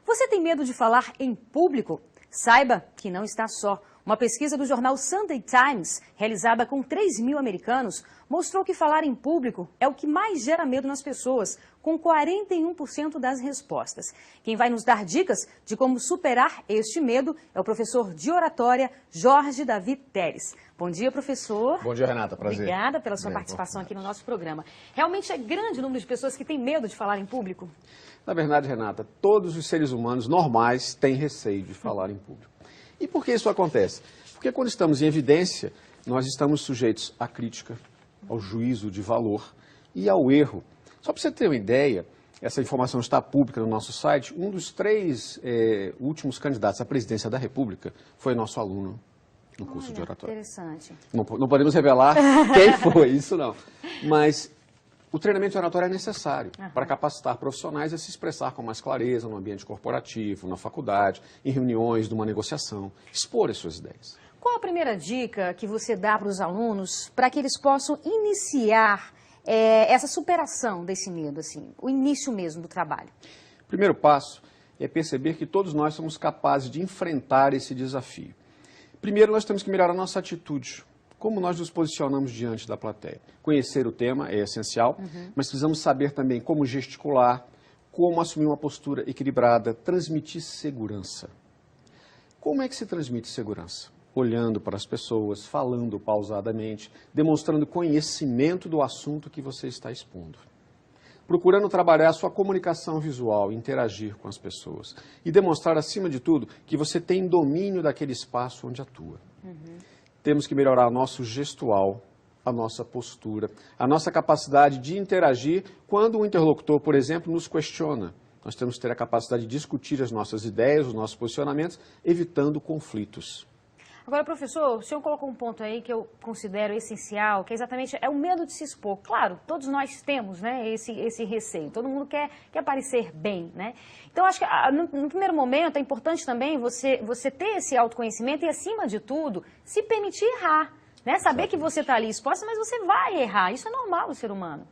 Você tem medo de falar em público? Saiba que não está só. Uma pesquisa do jornal Sunday Times, realizada com 3.000 americanos, mostrou que falar em público é o que mais gera medo nas pessoas, com 41% das respostas. Quem vai nos dar dicas de como superar este medo é o professor de oratória Jorge Davi Teres. Bom dia, professor. Bom dia, Renata. Prazer. Obrigada pela sua participação aqui no nosso programa. Realmente é grande o número de pessoas que têm medo de falar em público? Na verdade, Renata, todos os seres humanos normais têm receio de falar em público. E por que isso acontece? Porque quando estamos em evidência, nós estamos sujeitos à crítica, ao juízo de valor e ao erro. Só para você ter uma ideia, essa informação está pública no nosso site, um dos 3 últimos candidatos à presidência da República foi nosso aluno no curso de oratória. Interessante. Não podemos revelar quem foi, isso não. Mas o treinamento de oratória é necessário para capacitar profissionais a se expressar com mais clareza no ambiente corporativo, na faculdade, em reuniões de uma negociação, expor as suas ideias. Qual a primeira dica que você dá para os alunos para que eles possam iniciar essa superação desse medo, assim, o início mesmo do trabalho? O primeiro passo é perceber que todos nós somos capazes de enfrentar esse desafio. Primeiro, nós temos que melhorar a nossa atitude. Como nós nos posicionamos diante da plateia? Conhecer o tema é essencial, mas precisamos saber também como gesticular, como assumir uma postura equilibrada, transmitir segurança. Como é que se transmite segurança? Olhando para as pessoas, falando pausadamente, demonstrando conhecimento do assunto que você está expondo. Procurando trabalhar a sua comunicação visual, interagir com as pessoas e demonstrar, acima de tudo, que você tem domínio daquele espaço onde atua. Temos que melhorar o nosso gestual, a nossa postura, a nossa capacidade de interagir quando o interlocutor, por exemplo, nos questiona. Nós temos que ter a capacidade de discutir as nossas ideias, os nossos posicionamentos, evitando conflitos. Agora, professor, o senhor colocou um ponto aí que eu considero essencial, que é exatamente o medo de se expor. Claro, todos nós temos, né, esse receio, todo mundo quer parecer bem, né? Então, acho que no primeiro momento é importante também você ter esse autoconhecimento e, acima de tudo, se permitir errar, né? Saber que você está ali exposta, mas você vai errar, isso é normal no ser humano.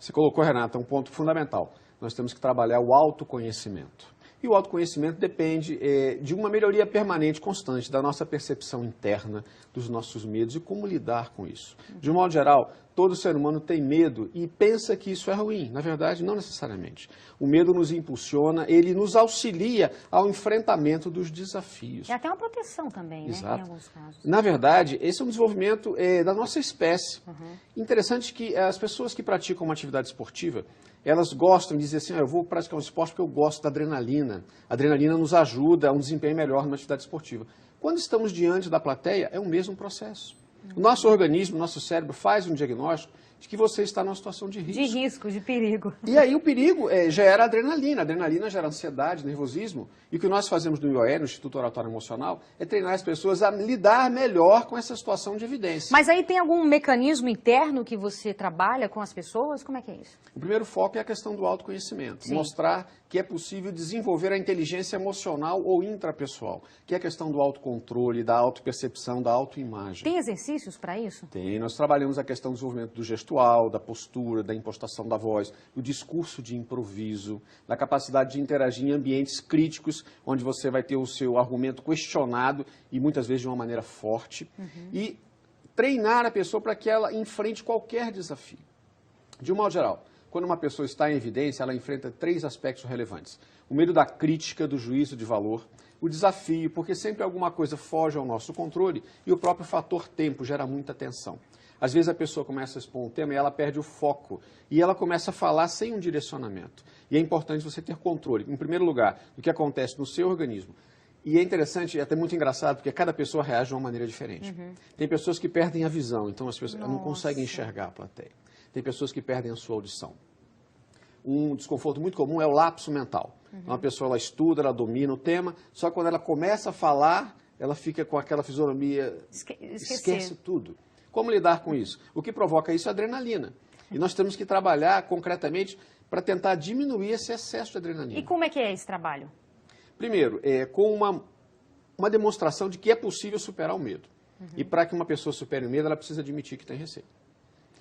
Você colocou, Renata, um ponto fundamental. Nós temos que trabalhar o autoconhecimento. E o autoconhecimento depende de uma melhoria permanente, constante, da nossa percepção interna, dos nossos medos e como lidar com isso. De um modo geral, todo ser humano tem medo e pensa que isso é ruim. Na verdade, não necessariamente. O medo nos impulsiona, ele nos auxilia ao enfrentamento dos desafios. É até uma proteção também, Exato. Né, em alguns casos. Na verdade, esse é um desenvolvimento da nossa espécie. Interessante que as pessoas que praticam uma atividade esportiva, elas gostam de dizer assim, eu vou praticar um esporte porque eu gosto da adrenalina. A adrenalina nos ajuda a um desempenho melhor numa atividade esportiva. Quando estamos diante da plateia, é o mesmo processo. O nosso organismo, o nosso cérebro faz um diagnóstico de que você está numa situação de risco. De risco, de perigo. E aí o perigo gera adrenalina. A adrenalina gera ansiedade, nervosismo. E o que nós fazemos no IOE, no Instituto Oratório Emocional, é treinar as pessoas a lidar melhor com essa situação de evidência. Mas aí tem algum mecanismo interno que você trabalha com as pessoas? Como é que é isso? O primeiro foco é a questão do autoconhecimento. Sim. Mostrar que é possível desenvolver a inteligência emocional ou intrapessoal, que é a questão do autocontrole, da autopercepção, da autoimagem. Tem exercícios para isso? Tem. Nós trabalhamos a questão do desenvolvimento do gestual, da postura, da impostação da voz, do discurso de improviso, da capacidade de interagir em ambientes críticos, onde você vai ter o seu argumento questionado e muitas vezes de uma maneira forte. E treinar a pessoa para que ela enfrente qualquer desafio. De um modo geral, quando uma pessoa está em evidência, ela enfrenta 3 aspectos relevantes. O medo da crítica, do juízo de valor, o desafio, porque sempre alguma coisa foge ao nosso controle, e o próprio fator tempo gera muita tensão. Às vezes a pessoa começa a expor um tema e ela perde o foco, e ela começa a falar sem um direcionamento. E é importante você ter controle, em primeiro lugar, do que acontece no seu organismo. E é interessante, é até muito engraçado, porque cada pessoa reage de uma maneira diferente. Tem pessoas que perdem a visão, então as pessoas não conseguem enxergar a plateia. Tem pessoas que perdem a sua audição. Um desconforto muito comum é o lapso mental. Uma pessoa, ela estuda, ela domina o tema, só que quando ela começa a falar, ela fica com aquela fisionomia, esquece tudo. Como lidar com isso? O que provoca isso é a adrenalina. E nós temos que trabalhar concretamente para tentar diminuir esse excesso de adrenalina. E como é que é esse trabalho? Primeiro, com uma demonstração de que é possível superar o medo. E para que uma pessoa supere o medo, ela precisa admitir que tem receio.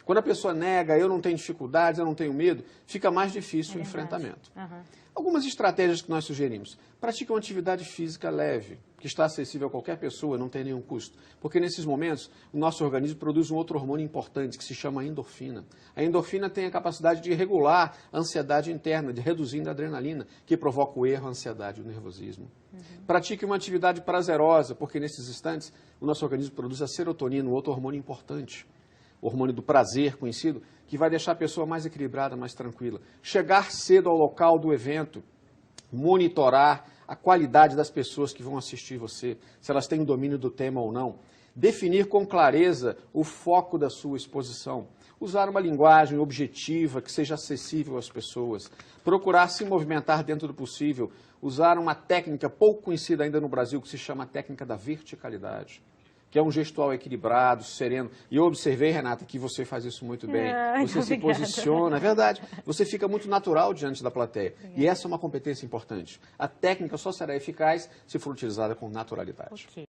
Quando a pessoa nega, eu não tenho dificuldades, eu não tenho medo, fica mais difícil o verdade. enfrentamento. Uhum. Algumas estratégias que nós sugerimos. Pratique uma atividade física leve, que está acessível a qualquer pessoa, não tem nenhum custo. Porque nesses momentos, o nosso organismo produz um outro hormônio importante, que se chama endorfina. A endorfina tem a capacidade de regular a ansiedade interna, de reduzindo a adrenalina, que provoca o erro, a ansiedade e o nervosismo. Pratique uma atividade prazerosa, porque nesses instantes, o nosso organismo produz a serotonina, um outro hormônio importante. O hormônio do prazer conhecido, que vai deixar a pessoa mais equilibrada, mais tranquila. Chegar cedo ao local do evento, monitorar a qualidade das pessoas que vão assistir você, se elas têm o domínio do tema ou não. Definir com clareza o foco da sua exposição. Usar uma linguagem objetiva que seja acessível às pessoas. Procurar se movimentar dentro do possível. Usar uma técnica pouco conhecida ainda no Brasil, que se chama a técnica da verticalidade, que é um gestual equilibrado, sereno. E eu observei, Renata, que você faz isso muito bem. Você se posiciona, é verdade. Você fica muito natural diante da plateia. E essa é uma competência importante. A técnica só será eficaz se for utilizada com naturalidade. Ok.